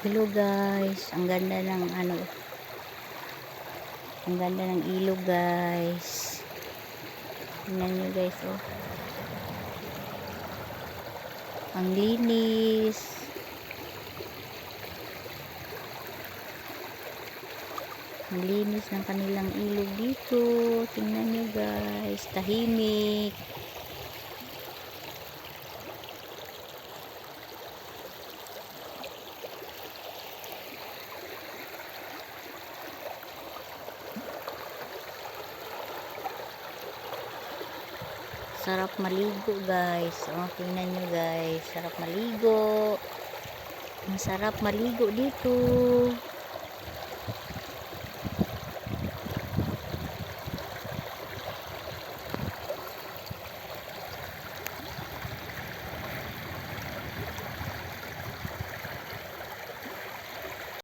Hello guys, ang ganda ng ang ganda ng ilog guys. Tingnan nyo guys, oh. Ang linis. Ang linis ng kanilang ilog dito. Tingnan nyo guys, tahimik. Sarap maligo guys. Oh, tingnan nyo guys. Sarap maligo. Masarap maligo dito.